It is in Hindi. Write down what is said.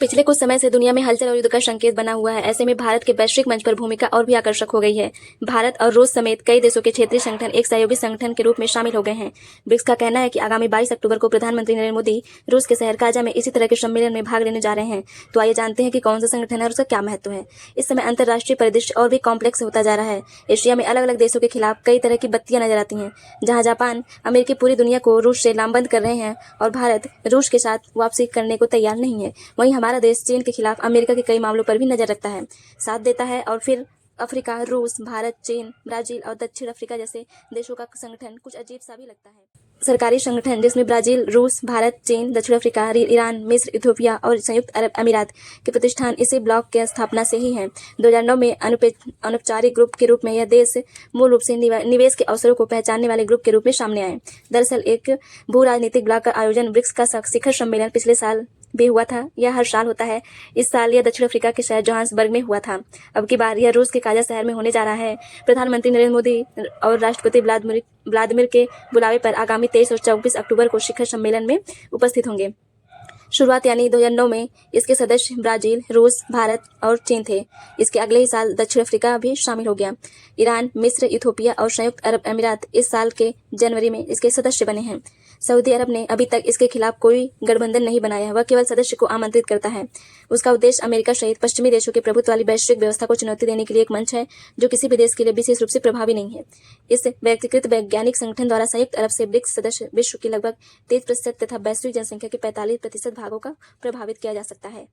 पिछले कुछ समय से दुनिया में हलचल और युद्ध का संकेत बना हुआ है। ऐसे में भारत के वैश्विक मंच पर भूमिका और भी आकर्षक हो गई है। भारत और रूस समेत कई देशों के क्षेत्रीय संगठन एक सहयोगी संगठन के रूप में शामिल हो गए हैं। ब्रिक्स का कहना है कि आगामी 22 अक्टूबर को प्रधानमंत्री नरेंद्र मोदी रूस के शहर काजा में इसी तरह के सम्मेलन में भाग लेने जा रहे हैं। तो आइए जानते हैं कि कौन सा संगठन है और उसका क्या महत्व है। इस समय अंतर्राष्ट्रीय परिदृश्य और भी कॉम्प्लेक्स होता जा रहा है। एशिया में अलग अलग देशों के खिलाफ कई तरह की बत्तियां नजर आती हैं, जहां जापान अमेरिकी पूरी दुनिया को रूस से लामबंद कर रहे हैं और भारत रूस के साथ वापसी करने को तैयार नहीं है। वहीं हमारा देश चीन के खिलाफ अमेरिका के कई मामलों पर भी नजर रखता है, साथ देता है। और फिर अफ्रीका, रूस, भारत, चीन, ब्राजील और दक्षिण अफ्रीका जैसे देशों का संगठन कुछ अजीब सा भी लगता है। सरकारी संगठन जिसमें ब्राजील, रूस, भारत, चीन, दक्षिण अफ्रीका, ईरान, मिस्र, इथियोपिया और संयुक्त अरब अमीरात के प्रतिष्ठान इसी ब्लॉक के स्थापना से ही हैं। 2009 में अनौपचारिक ग्रुप के रूप में यह देश मूल रूप से निवेश के अवसरों को पहचानने वाले ग्रुप के रूप में सामने आए। दरअसल एक भू राजनीतिक ब्लॉक का आयोजन ब्रिक्स का शिखर सम्मेलन पिछले साल भी हुआ था। यह हर साल होता है। इस साल यह दक्षिण अफ्रीका के शहर जोहान्सबर्ग में हुआ था। अब की बार यह रूस के काजा शहर में होने जा रहा है। प्रधानमंत्री नरेंद्र मोदी और राष्ट्रपति व्लादिमीर के बुलावे पर आगामी 23 और 24 अक्टूबर को शिखर सम्मेलन में उपस्थित होंगे। शुरुआत यानी 2009 में इसके सदस्य ब्राजील, रूस, भारत और चीन थे। इसके अगले ही साल दक्षिण अफ्रीका भी शामिल हो गया। ईरान, मिस्र, इथियोपिया और संयुक्त अरब अमीरात इस साल के जनवरी में इसके सदस्य बने हैं। सऊदी अरब ने अभी तक इसके खिलाफ कोई गठबंधन नहीं बनाया। वह केवल सदस्य को आमंत्रित करता है। उसका उद्देश्य अमेरिका सहित पश्चिमी देशों के प्रभुत्व वाली वैश्विक व्यवस्था को चुनौती देने के लिए एक मंच है, जो किसी भी देश के लिए विशेष रूप से प्रभावी नहीं है। इस व्यक्तिगत वैज्ञानिक संगठन द्वारा संयुक्त अरब से ब्रिक्स सदस्य विश्व की लगभग 30% तथा वैश्विक जनसंख्या के 45% भागों का प्रभावित किया जा सकता है।